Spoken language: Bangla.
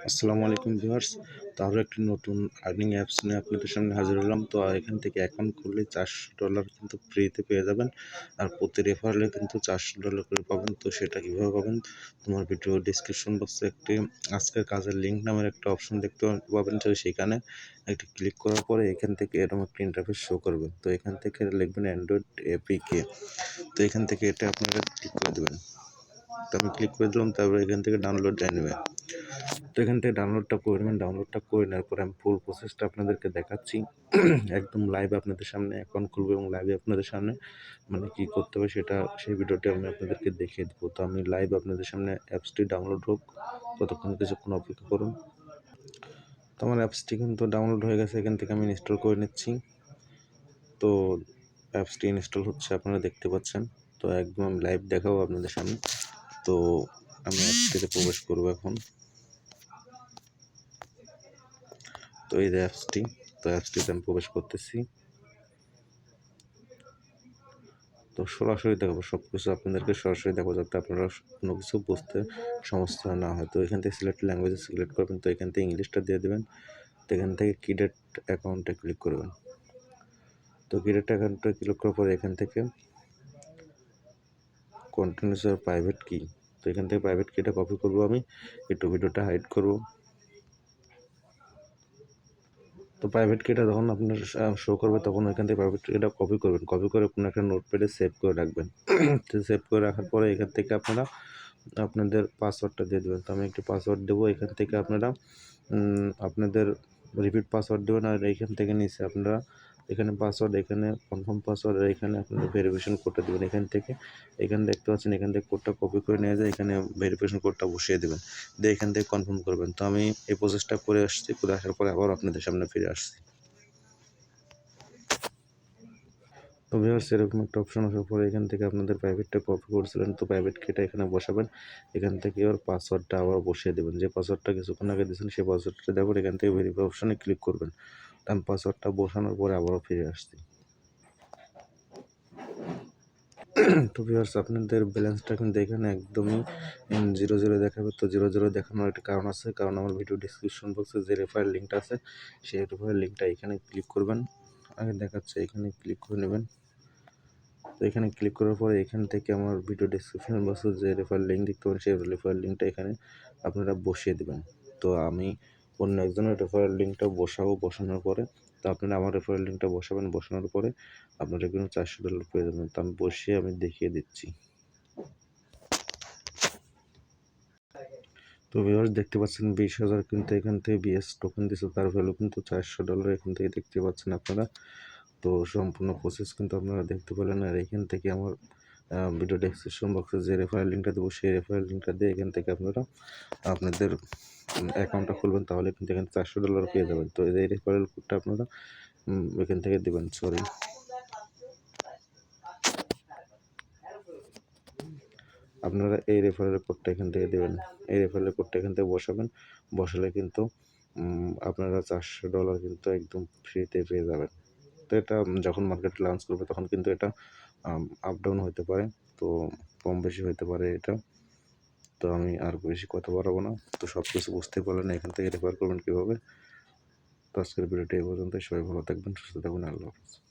আসসালামু আলাইকুম ভিউয়ার্স। তো আরও একটি নতুন আর্নিং অ্যাপস নিয়ে আপনাদের সামনে হাজির হলাম। তো এখান থেকে অ্যাকাউন্ট খুললে $400 কিন্তু ফ্রিতে পেয়ে যাবেন, আর প্রতি রেফারেলে কিন্তু $400 করে পাবেন। তো সেটা কীভাবে পাবেন, তোমার ভিডিও ডিসক্রিপশন বক্সে একটি আজকের কাজের লিঙ্ক নামের একটা অপশন দেখতে পাবেন। তো সেখানে একটি ক্লিক করার পরে এখান থেকে এরকম একটা ইন্টারফেস শো করবে। তো এখান থেকে লিখবেন অ্যান্ড্রয়েড এপিকে। তো এখান থেকে এটা আপনারা ক্লিক করে দেবেন। তো আমি ক্লিক করে দিলাম, তারপরে এখান থেকে ডাউনলোড দিয়ে নেবেন। তো এখান থেকে ডাউনলোডটা করে নেবেন। ডাউনলোডটা করে নেওয়ার পরে আমি ফুল প্রসেসটা আপনাদেরকে দেখাচ্ছি। একদম লাইভ আপনাদের সামনে অ্যাকাউন্ট খুলবো এবং লাইভে আপনাদের সামনে মানে কী করতে হবে সেটা সেই ভিডিওটি আমি আপনাদেরকে দেখিয়ে দেবো। তো আমি লাইভ আপনাদের সামনে অ্যাপসটি ডাউনলোড হোক, ততক্ষণ কিছুক্ষণ অপেক্ষা করুন। তো আমার অ্যাপসটি কিন্তু ডাউনলোড হয়ে গেছে, এখান থেকে আমি ইনস্টল করে নিচ্ছি। তো অ্যাপসটি ইনস্টল হচ্ছে, আপনারা দেখতে পাচ্ছেন। তো একদম আমি লাইভ দেখাবো আপনাদের সামনে। তো আমি অ্যাপসটিতে প্রবেশ করবো এখন। তো এই যে অ্যাপসটি, তো অ্যাপসটিতে আমি প্রবেশ করতেছি। তো সরাসরি দেখাবো, সব কিছু আপনাদেরকে সরাসরি দেখাবো যাতে আপনারা কোনো কিছু বুঝতে সমস্যা না হয়। তো এখান থেকে সিলেক্ট ল্যাঙ্গুয়েজে সিলেক্ট করবেন। তো এখান থেকে ইংলিশটা দিয়ে দেবেন। তো এখান থেকে ক্রিয়েট অ্যাকাউন্টে ক্লিক করবেন। তো ক্রিয়েট অ্যাকাউন্টে ক্লিক করার পরে এখান থেকে কন্টিনিউস প্রাইভেট কি, তো এখান থেকে প্রাইভেট কিটা কপি করবো। আমি একটু ভিডিওটা হাইড করবো। তো প্রাইভেট কিটা যখন আপনার শো করবে তখন ওইখান থেকে প্রাইভেট কিটা কপি করবেন। কপি করে কোনো একটা নোটপ্যাডে সেভ করে রাখবেন। তো সেভ করে রাখার পরে এখান থেকে আপনারা আপনাদের পাসওয়ার্ডটা দিয়ে দেবেন। তো আমি একটি পাসওয়ার্ড দেবো। এখান থেকে আপনারা আপনাদের রিপিট পাসওয়ার্ড দেবেন, আর এইখান থেকে নিচে আপনারা এখানে পাসওয়ার্ড, এখানে কনফার্ম পাসওয়ার্ড, আর এখানে আপনাদের ভেরিফিকেশন কোডটা দেবেন। এখানে দেখতে পাচ্ছেন, এখান থেকে কোডটা কপি করে নিয়ে যায় এখানে ভেরিফিকেশন কোডটা বসিয়ে দেবেন, দিয়ে এখান থেকে কনফার্ম করবেন। তো আমি এই প্রসেসটা করে আসছি, করে আসার পরে আবার আপনাদের সামনে ফিরে আসছি। তো ভিউয়ার্স, এরকম একটা অপশন আসার পরে এখান থেকে আপনাদের প্রাইভেটটা কপি করছিলেন, তো প্রাইভেট কিটা এখানে বসাবেন। এখান থেকে এবার পাসওয়ার্ডটা আবার বসিয়ে দেবেন। যে পাসওয়ার্ডটা কিছুক্ষণ আগে দিয়েছেন সেই পাসওয়ার্ডটা দেবেন। এখান থেকে ভেরিফাই অপশনে ক্লিক করবেন। আমি পাসওয়ার্ডটা বসানোর পরে আবারও ফিরে আসছি। তো ভিউয়ার্স, আপনাদের ব্যালেন্সটা কিন্তু এখানে একদমই 0 দেখাবে। তো 0 দেখানোর একটা কারণ আছে, কারণ আমার ভিডিও ডিসক্রিপশন বক্সে যে রেফারেল লিঙ্কটা আছে সেই রেফারেল লিঙ্কটা এখানে ক্লিক করবেন। আগে দেখাচ্ছে, এখানে ক্লিক করে নেবেন। তো এখানে ক্লিক করার পরে এখান থেকে আমার ভিডিও ডেসক্রিপশন বক্সে যে রেফারেল লিঙ্ক দেখতে পাবেন সেই রেফারেল লিঙ্কটা এখানে আপনারা বসিয়ে দেবেন। তো আমি অন্য একজনের রেফারেল লিঙ্কটা বসাবো। বসানোর পরে তো আপনারা আমার রেফারেল লিঙ্কটা বসাবেন। বসানোর পরে আপনারা কিন্তু $400 পেয়ে যাবেন। তো আমি বসিয়ে আমি দেখিয়ে দিচ্ছি। তো ভিউয়ার্স, দেখতে পাচ্ছেন 20,000 কিন্তু এখান থেকে বিএস টোকেন দিচ্ছে, তার ভ্যালু কিন্তু $400 এখান থেকে দেখতে পাচ্ছেন আপনারা। তো সম্পূর্ণ প্রসেস কিন্তু আপনারা দেখতে পেলেন। আর এখান থেকে আমার ভিডিও ডেসক্রিপশন বক্সে যে রেফারেল লিঙ্কটা দেবো সেই রেফারেল লিঙ্কটা দিয়ে এখান থেকে আপনারা আপনাদের অ্যাকাউন্টটা খুলবেন, তাহলে কিন্তু এখানে $400 পেয়ে যাবেন। তো এই রেফারেল কোডটা আপনারা এখান থেকে দেবেন। আপনারা এই রেফারেল কোডটা এখান থেকে দেবেন। এই রেফারেল কোডটা এখান থেকে বসাবেন। বসালে কিন্তু আপনারা $400 কিন্তু একদম ফ্রিতে পেয়ে যাবেন। তো এটা যখন মার্কেটে লঞ্চ করবে তখন কিন্তু এটা আপ ডাউন হতে পারে, তো কম বেশি হতে পারে এটা। তো আমি আর বেশি কথা বাড়াবো না। তো সব কিছু বুঝতে পারলেন এখান থেকে রেফার করবেন কীভাবে। তো আজকের ভিডিওটি এই পর্যন্তই। সবাই ভালো থাকবেন, সুস্থ থাকবেন। আল্লাহ হাফেজ।